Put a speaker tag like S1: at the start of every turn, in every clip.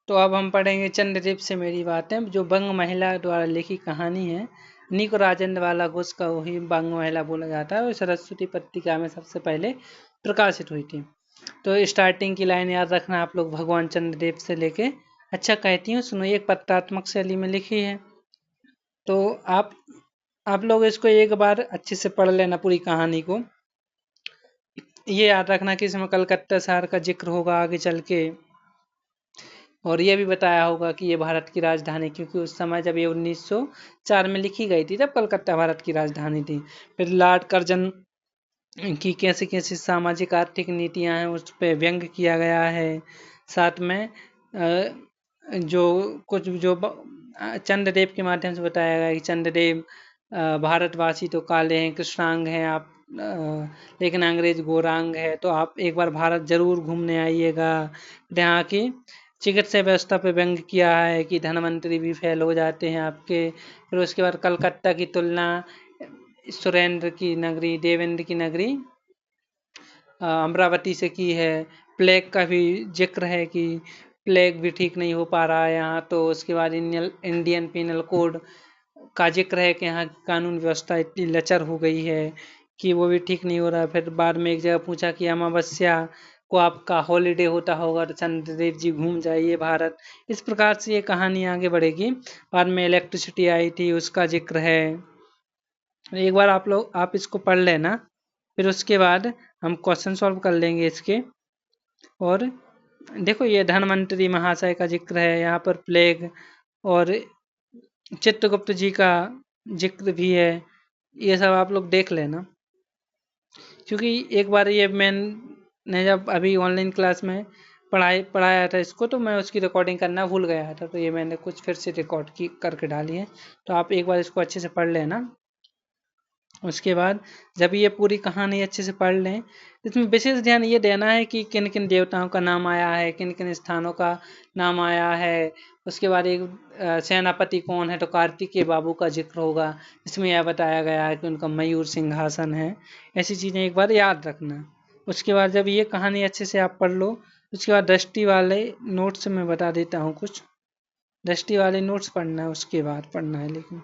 S1: तो अब हम पढ़ेंगे चंद्रदेव से मेरी बातें, जो बंग महिला द्वारा लिखी कहानी है। निको राजेंद्र वाला घोष का वही बंग महिला बोला जाता है और सरस्वती पत्रिका में सबसे पहले प्रकाशित हुई थी। तो स्टार्टिंग की लाइन याद रखना आप लोग, भगवान चंद्रदेव से लेके। अच्छा कहती हूँ सुनो, एक पत्रात्मक शैली में लिखी है। तो आप लोग इसको एक बार अच्छे से पढ़ लेना पूरी कहानी को। ये याद रखना कि इसमें कलकत्ता शहर का जिक्र होगा आगे चल के, और ये भी बताया होगा कि ये भारत की राजधानी, क्योंकि उस समय जब ये 1904 में लिखी गई थी तब कलकत्ता भारत की राजधानी थी। फिर लॉर्ड कर्जन की कैसी कैसी सामाजिक आर्थिक नीतियां हैं उस पर व्यंग किया गया है। साथ में जो कुछ जो चंद्रदेव के माध्यम से बताया गया कि चंद्रदेव भारतवासी तो काले हैं, कृष्णांग हैं आप, लेकिन अंग्रेज गोरांग है, तो आप एक बार भारत जरूर घूमने आइएगा। यहाँ की चिकित्सा व्यवस्था पे व्यंग किया है कि धनवंतरी भी फेल हो जाते हैं आपके। फिर उसके बाद कलकत्ता की तुलना सुरेंद्र की नगरी, देवेंद्र की नगरी अमरावती से की है। प्लेग का भी जिक्र है कि प्लेग भी ठीक नहीं हो पा रहा है यहाँ। तो उसके बाद इंडियन पिनल कोड का जिक्र है कि यहाँ की कानून व्यवस्था इतनी लचर हो गई है कि वो भी ठीक नहीं हो रहा। फिर बाद में एक जगह पूछा कि अमावस्या को आपका हॉलीडे होता होगा तो चंद्रदेव जी घूम जाइए भारत। इस प्रकार से ये कहानी आगे बढ़ेगी। बाद में इलेक्ट्रिसिटी आई थी, उसका जिक्र है। एक बार आप इसको पढ़ लेना, फिर उसके बाद हम क्वेश्चन सॉल्व कर लेंगे इसके। और देखो ये धनवंतरी महाशय का जिक्र है यहाँ पर, प्लेग और चित्रगुप्त जी का जिक्र भी है। ये सब आप लोग देख लेना, क्योंकि एक बार ये मैंने जब अभी ऑनलाइन क्लास में पढ़ाया था इसको, तो मैं उसकी रिकॉर्डिंग करना भूल गया था, तो ये मैंने कुछ फिर से रिकॉर्ड की करके डाली है। तो आप एक बार इसको अच्छे से पढ़ लेना। उसके बाद जब ये पूरी कहानी अच्छे से पढ़ लें, इसमें विशेष ध्यान ये देना है कि किन किन देवताओं का नाम आया है, किन किन स्थानों का नाम आया है। उसके बाद एक सेनापति कौन है, तो कार्तिकेय बाबू का जिक्र होगा, इसमें यह बताया गया है कि उनका मयूर सिंहासन है। ऐसी चीज़ें एक बार याद रखना। उसके बाद जब ये कहानी अच्छे से आप पढ़ लो, उसके बाद दृष्टि वाले नोट्स में बता देता हूँ कुछ। दृष्टि वाले नोट्स पढ़ना है, उसके बाद पढ़ना है। लेकिन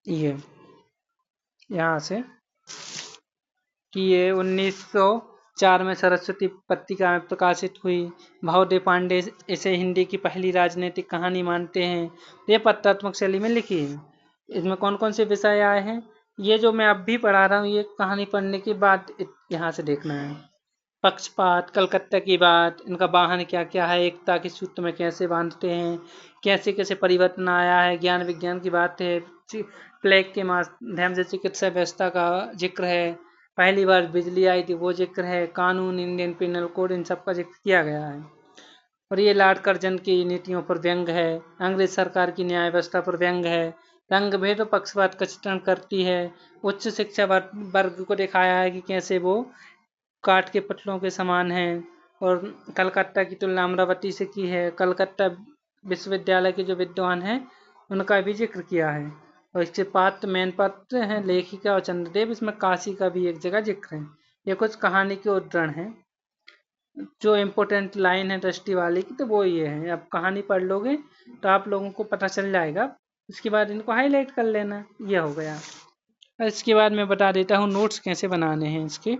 S1: ये यहाँ से कि ये 1904 में सरस्वती पत्रिका में प्रकाशित हुई। भावदेव पांडे इसे हिंदी की पहली राजनीतिक कहानी मानते हैं। ये पत्रात्मक शैली में लिखी है। इसमें कौन कौन से विषय आए हैं, ये जो मैं अब भी पढ़ा रहा हूँ, ये कहानी पढ़ने के बाद यहाँ से देखना है। पक्षपात, कलकत्ता की बात, इनका वाहन क्या क्या है, एकता के सूत्र में कैसे बांधते हैं, कैसे कैसे परिवर्तन आया है, ज्ञान विज्ञान की बात है, प्लेग के माध्यम से चिकित्सा व्यवस्था का जिक्र है, पहली बार बिजली आई थी वो जिक्र है, कानून, इंडियन पिनल कोड, इन सब का जिक्र किया गया है। और ये लॉर्ड कर्जन की नीतियों पर व्यंग है, अंग्रेज सरकार की न्याय व्यवस्था पर व्यंग है, रंग भेद और पक्षपात का चित्रण करती है, उच्च शिक्षा वर्ग को दिखाया है कि कैसे वो काठ के पटलों के समान है। और कलकत्ता की तुलना अमरावती से की है। कलकत्ता विश्वविद्यालय के जो विद्वान हैं उनका भी जिक्र किया है। और इसके मेन पात्र हैं लेखिका और चंद्रदेव। इसमें काशी का भी एक जगह जिक्र है। ये कुछ कहानी के उद्धरण हैं। जो इम्पोर्टेंट लाइन है दृष्टि वाले की, तो वो ये है। अब कहानी पढ़ लोगे तो आप लोगों को पता चल जाएगा। उसके बाद इनको हाईलाइट कर लेना, ये हो गया। इसके बाद मैं बता देता हूँ नोट्स कैसे बनाने हैं इसके,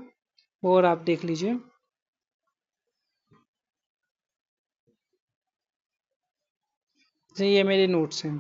S1: और आप देख लीजिए। तो ये मेरे नोट्स हैं।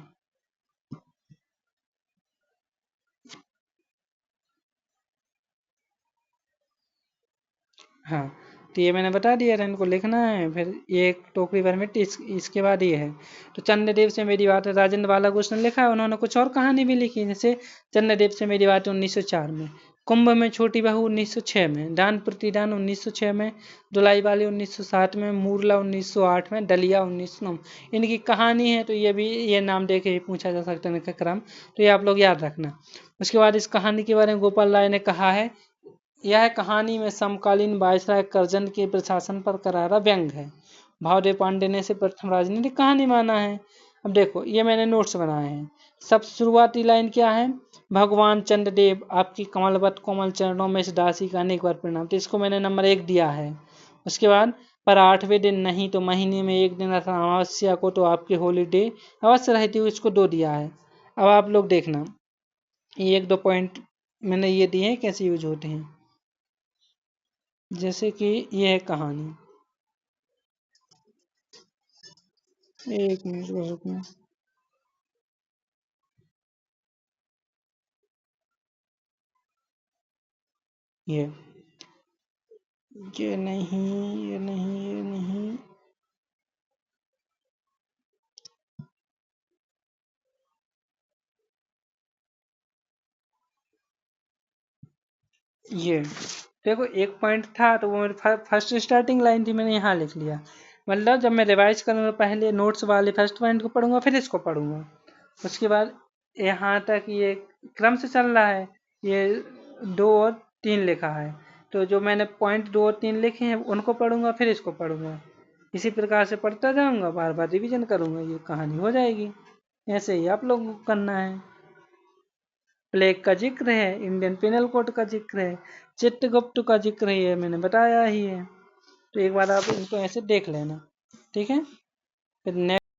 S1: हाँ, तो ये मैंने बता दिया था, इनको लिखना है। फिर ये एक टोकरी भर मिट्टी, इसके बाद ये है। तो चंद्रदेव से मेरी बात है, राजेंद्र बालाकृष्ण ने लिखा है। उन्होंने कुछ और कहानी भी लिखी, जैसे चंद्रदेव से मेरी बात है 1904 में, कुंभ में छोटी बहू 1906 में, दान प्रतिदान 1906 में, दुलाई वाली 1907 में, मूरला 1908 में, डलिया 1909। इनकी कहानी है, तो ये भी ये नाम दे के ही पूछा जा सकता है इनका क्रम, तो ये आप लोग याद रखना। उसके बाद इस कहानी के बारे में गोपाल राय ने कहा है, यह कहानी में समकालीन वायसराय कर्जन के प्रशासन पर करारा व्यंग है। भावदेव पांडे ने इसे प्रथम राजनीतिक कहानी माना है। अब देखो ये मैंने नोट्स बनाए हैं। सब शुरुआती लाइन क्या है, भगवान चंद्रदेव आपकी कमलवत कोमल चरणों में इस दासी का अनेक बार प्रणाम, तो इसको मैंने नंबर 1 दिया है। उसके बाद पर 8वें दिन नहीं तो महीने में एक दिन अथवा अमावस्या को तो आपकी हॉलीडे अवश्य रहती है, इसको 2 दिया है। अब आप लोग देखना, ये 1-2 पॉइंट मैंने ये दिए हैं कैसे यूज होते हैं। जैसे कि ये है कहानी, 1 मिनट रुकना। ये नहीं, ये नहीं, ये नहीं, ये देखो एक पॉइंट था तो वो मेरी फर्स्ट स्टार्टिंग लाइन थी, मैंने यहाँ लिख लिया। मतलब जब मैं रिवाइज करूँगा पहले नोट्स वाले फर्स्ट पॉइंट को पढ़ूंगा फिर इसको पढ़ूंगा। उसके बाद यहाँ तक ये क्रम से चल रहा है। ये 2 और 3 लिखा है, तो जो मैंने पॉइंट 2 और 3 लिखे हैं उनको पढ़ूंगा फिर इसको पढ़ूंगा। इसी प्रकार से पढ़ता जाऊंगा, बार बार रिवीजन करूंगा, ये कहानी हो जाएगी। ऐसे ही आप लोगों को करना है। प्लेग का जिक्र है, इंडियन पिनल कोड का जिक्र है, चित्रगुप्त का जिक्र है, ये मैंने बताया ही है। तो एक बार आप इनको ऐसे देख लेना, ठीक है। फिर